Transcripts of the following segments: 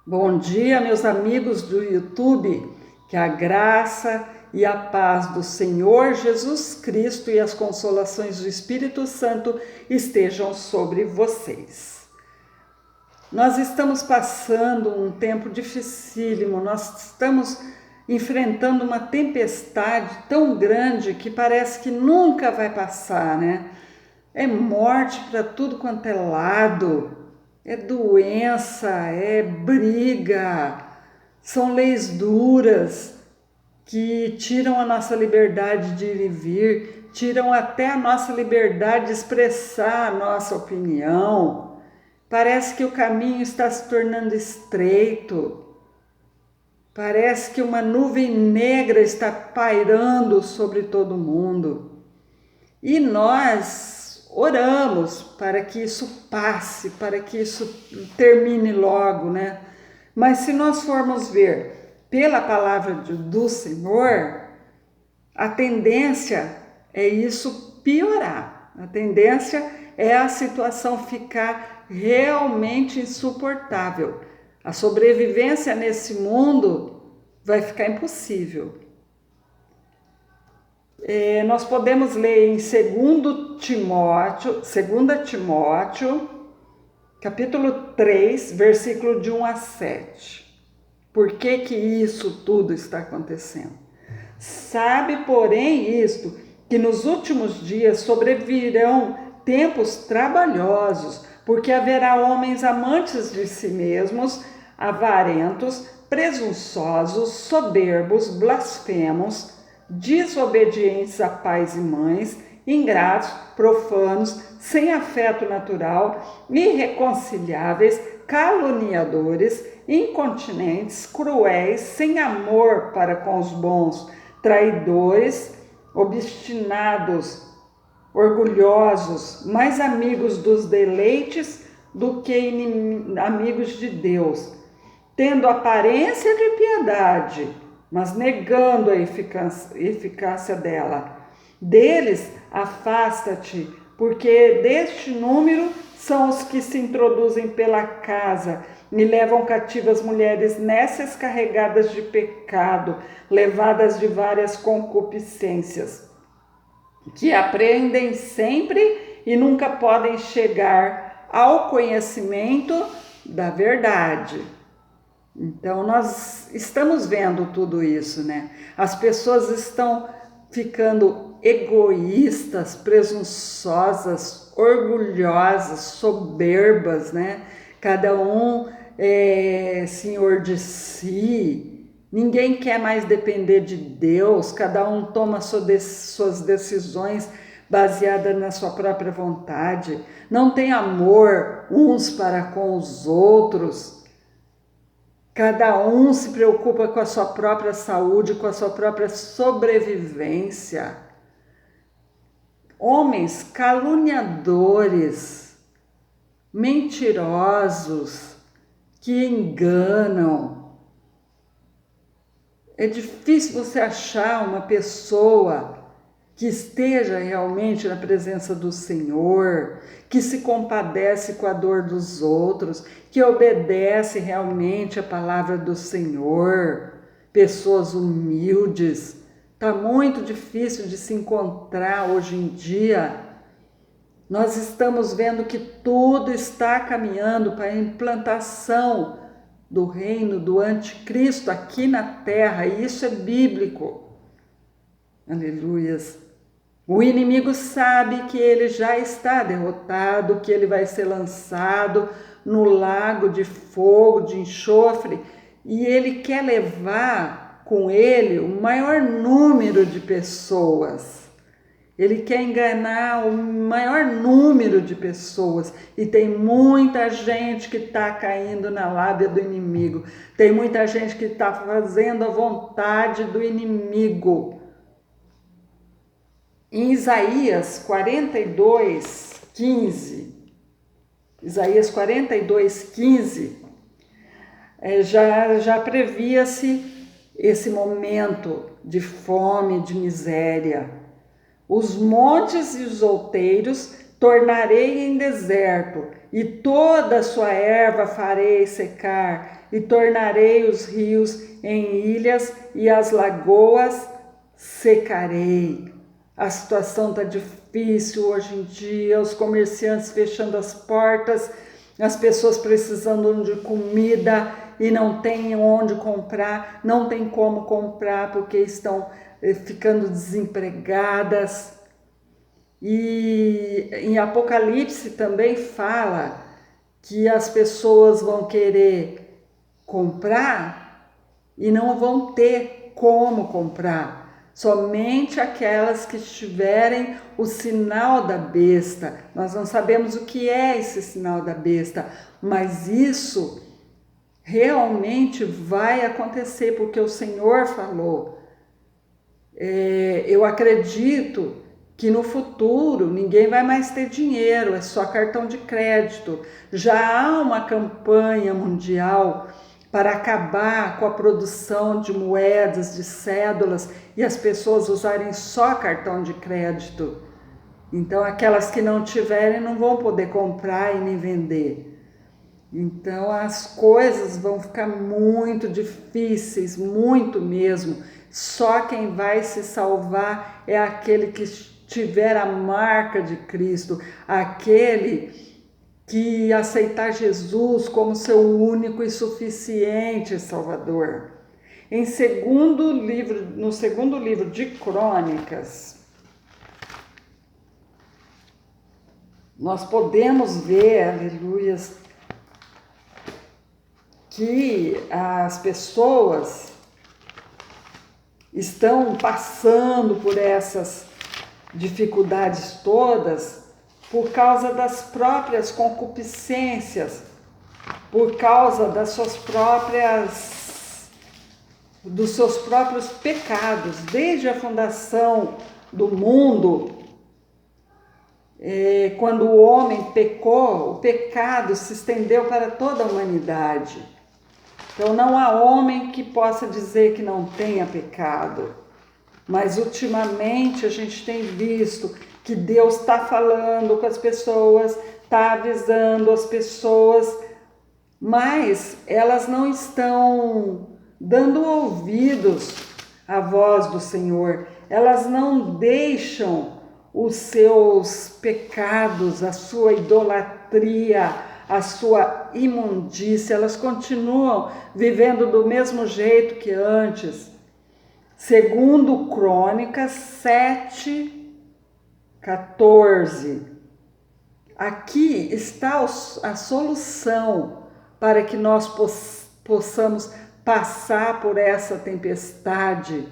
Bom dia, meus amigos do YouTube, que a graça e a paz do Senhor Jesus Cristo e as consolações do Espírito Santo estejam sobre vocês. Nós estamos passando um tempo dificílimo, nós estamos enfrentando uma tempestade tão grande que parece que nunca vai passar, né? É morte para tudo quanto é lado. É doença, é briga, são leis duras que tiram a nossa liberdade de ir e vir, tiram até a nossa liberdade de expressar a nossa opinião. Parece que o caminho está se tornando estreito, parece que uma nuvem negra está pairando sobre todo mundo. E nós oramos para que isso passe, para que isso termine logo, né? Mas se nós formos ver pela palavra do Senhor, a tendência é isso piorar. A tendência é a situação ficar realmente insuportável. A sobrevivência nesse mundo vai ficar impossível. Nós podemos ler em 2 Timóteo, capítulo 3, versículo de 1 a 7. Por que isso tudo está acontecendo? Sabe, porém, isto, que nos últimos dias sobrevirão tempos trabalhosos, porque haverá homens amantes de si mesmos, avarentos, presunçosos, soberbos, blasfemos, desobedientes a pais e mães, ingratos, profanos, sem afeto natural, irreconciliáveis, caluniadores, incontinentes, cruéis, sem amor para com os bons, traidores, obstinados, orgulhosos, mais amigos dos deleites do que amigos de Deus, tendo aparência de piedade, mas negando a eficácia dela. Deles afasta-te, porque deste número são os que se introduzem pela casa e levam cativas mulheres nécias carregadas de pecado, levadas de várias concupiscências, que aprendem sempre e nunca podem chegar ao conhecimento da verdade. Então nós estamos vendo tudo isso, né? As pessoas estão ficando egoístas, presunçosas, orgulhosas, soberbas, né? Cada um é senhor de si, ninguém quer mais depender de Deus, cada um toma suas decisões baseadas na sua própria vontade, não tem amor uns para com os outros. Cada um se preocupa com a sua própria saúde, com a sua própria sobrevivência. Homens caluniadores, mentirosos, que enganam. É difícil você achar uma pessoa que esteja realmente na presença do Senhor, que se compadece com a dor dos outros, que obedece realmente a palavra do Senhor, pessoas humildes. Está muito difícil de se encontrar hoje em dia. Nós estamos vendo que tudo está caminhando para a implantação do reino do anticristo aqui na terra, e isso é bíblico. Aleluias. O inimigo sabe que ele já está derrotado, que ele vai ser lançado no lago de fogo, de enxofre, e ele quer levar com ele o maior número de pessoas. Ele quer enganar o maior número de pessoas, e tem muita gente que está caindo na lábia do inimigo, tem muita gente que está fazendo a vontade do inimigo. Em Isaías 42:15, já previa-se esse momento de fome, de miséria. Os montes e os outeiros tornarei em deserto, e toda a sua erva farei secar, e tornarei os rios em ilhas, e as lagoas secarei. A situação está difícil hoje em dia, os comerciantes fechando as portas, as pessoas precisando de comida e não tem onde comprar, não tem como comprar porque estão ficando desempregadas. E em Apocalipse também fala que as pessoas vão querer comprar e não vão ter como comprar. Somente aquelas que tiverem o sinal da besta. Nós não sabemos o que é esse sinal da besta, mas isso realmente vai acontecer, porque o Senhor falou. Eu acredito que no futuro ninguém vai mais ter dinheiro, é só cartão de crédito. Já há uma campanha mundial para acabar com a produção de moedas, de cédulas, e as pessoas usarem só cartão de crédito. Então aquelas que não tiverem não vão poder comprar e nem vender. Então as coisas vão ficar muito difíceis, muito mesmo. Só quem vai se salvar é aquele que tiver a marca de Cristo, aquele que aceitar Jesus como seu único e suficiente Salvador. No segundo livro de Crônicas, nós podemos ver, aleluias, que as pessoas estão passando por essas dificuldades todas por causa das próprias concupiscências, por causa dos seus próprios pecados. Desde a fundação do mundo, quando o homem pecou, o pecado se estendeu para toda a humanidade. Então não há homem que possa dizer que não tenha pecado. Mas ultimamente a gente tem visto que Deus está falando com as pessoas, está avisando as pessoas, mas elas não estão dando ouvidos à voz do Senhor. Elas não deixam os seus pecados, a sua idolatria, a sua imundícia, elas continuam vivendo do mesmo jeito que antes. Segundo Crônicas 7:14. Aqui está a solução para que nós possamos passar por essa tempestade,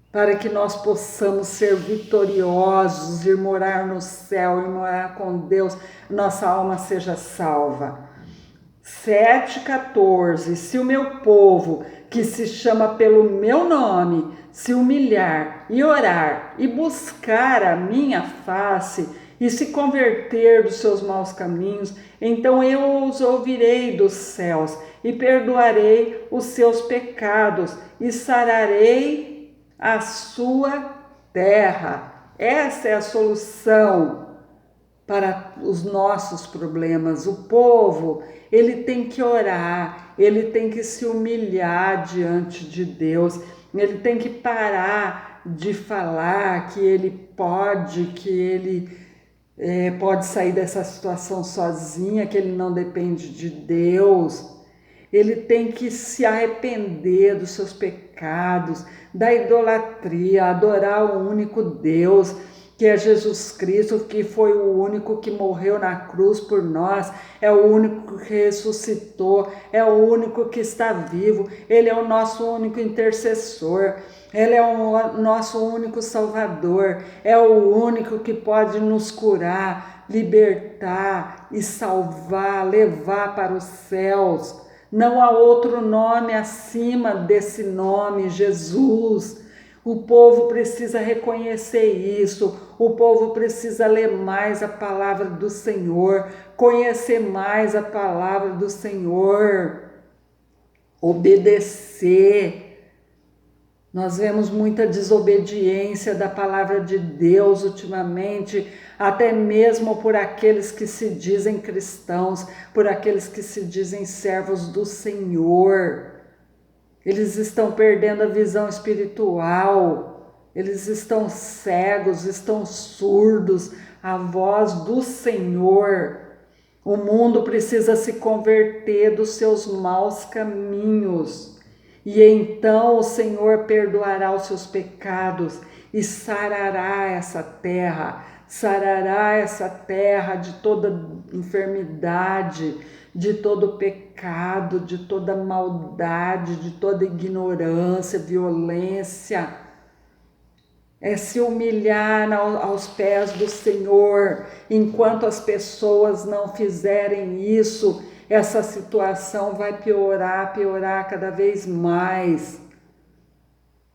para que nós possamos ser vitoriosos, ir morar no céu, ir morar com Deus, nossa alma seja salva. 7:14. Se o meu povo, que se chama pelo meu nome, se humilhar e orar e buscar a minha face e se converter dos seus maus caminhos, então eu os ouvirei dos céus e perdoarei os seus pecados e sararei a sua terra. Essa é a solução para os nossos problemas. O povo, ele tem que orar, ele tem que se humilhar diante de Deus, ele tem que parar de falar que ele pode, pode sair dessa situação sozinha, que ele não depende de Deus. Ele tem que se arrepender dos seus pecados, da idolatria, adorar o único Deus, que é Jesus Cristo, que foi o único que morreu na cruz por nós, é o único que ressuscitou, é o único que está vivo, Ele é o nosso único intercessor, Ele é o nosso único Salvador, é o único que pode nos curar, libertar e salvar, levar para os céus. Não há outro nome acima desse nome, Jesus. O povo precisa reconhecer isso, o povo precisa ler mais a palavra do Senhor, conhecer mais a palavra do Senhor, obedecer. Nós vemos muita desobediência da palavra de Deus ultimamente, até mesmo por aqueles que se dizem cristãos, por aqueles que se dizem servos do Senhor. Eles estão perdendo a visão espiritual, eles estão cegos, estão surdos à voz do Senhor. O mundo precisa se converter dos seus maus caminhos. E então o Senhor perdoará os seus pecados e sarará essa terra de toda enfermidade, de todo pecado, de toda maldade, de toda ignorância, violência. É se humilhar aos pés do Senhor. Enquanto as pessoas não fizerem isso, essa situação vai piorar cada vez mais.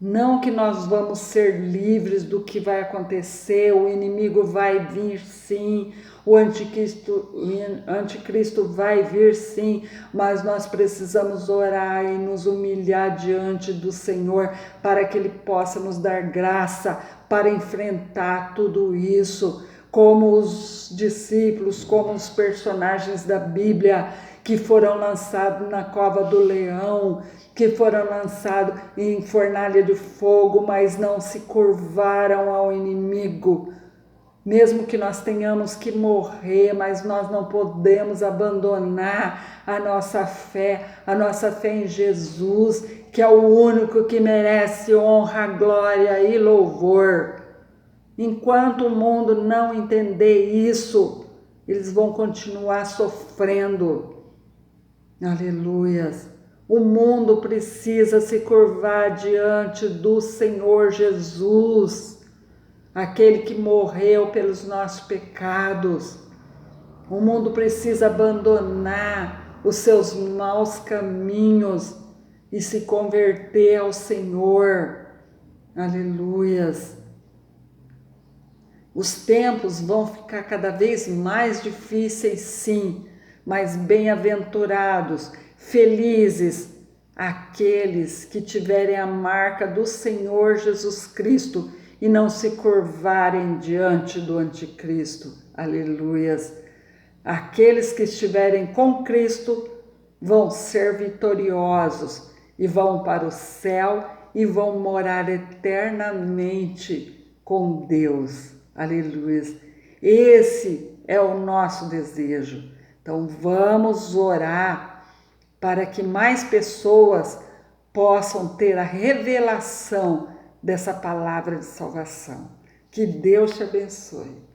Não que nós vamos ser livres do que vai acontecer, o inimigo vai vir sim, o anticristo vai vir sim, mas nós precisamos orar e nos humilhar diante do Senhor para que Ele possa nos dar graça para enfrentar tudo isso, como os discípulos, como os personagens da Bíblia que foram lançados na cova do leão, que foram lançados em fornalha de fogo, mas não se curvaram ao inimigo. Mesmo que nós tenhamos que morrer, mas nós não podemos abandonar a nossa fé em Jesus, que é o único que merece honra, glória e louvor. Enquanto o mundo não entender isso, eles vão continuar sofrendo. Aleluias! O mundo precisa se curvar diante do Senhor Jesus, aquele que morreu pelos nossos pecados. O mundo precisa abandonar os seus maus caminhos e se converter ao Senhor. Aleluias! Os tempos vão ficar cada vez mais difíceis, sim, mas bem-aventurados, felizes, aqueles que tiverem a marca do Senhor Jesus Cristo e não se curvarem diante do anticristo. Aleluias! Aqueles que estiverem com Cristo vão ser vitoriosos e vão para o céu e vão morar eternamente com Deus. Aleluias! Esse é o nosso desejo. Então vamos orar para que mais pessoas possam ter a revelação dessa palavra de salvação. Que Deus te abençoe.